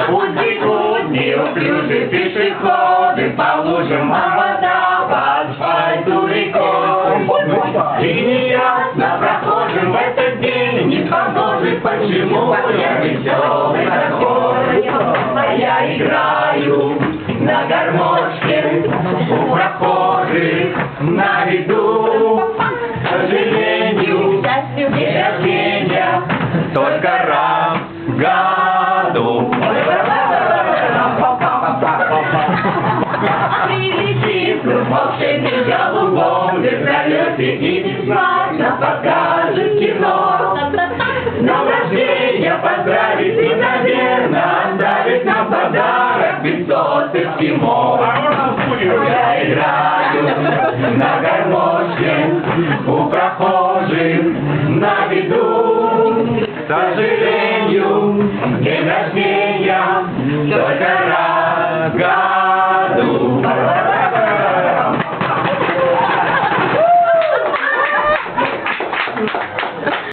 Утекут неуклюжие пешеходы по лужам, а вода по асфальту рекой. И неясно прохожим в этот день не поможет, почему я веселый такой. А я играю на гармошке у прохожих на виду. К сожалению, день рождения только раз в году. Прилетит волшебный голубом в вертолете и бесплатно покажет кино. С днем рождения поздравит и, наверное, оставит нам подарок 500 эскимо. Я играю на гармошке у прохожих на виду. К сожалению, день рождения только раз в году.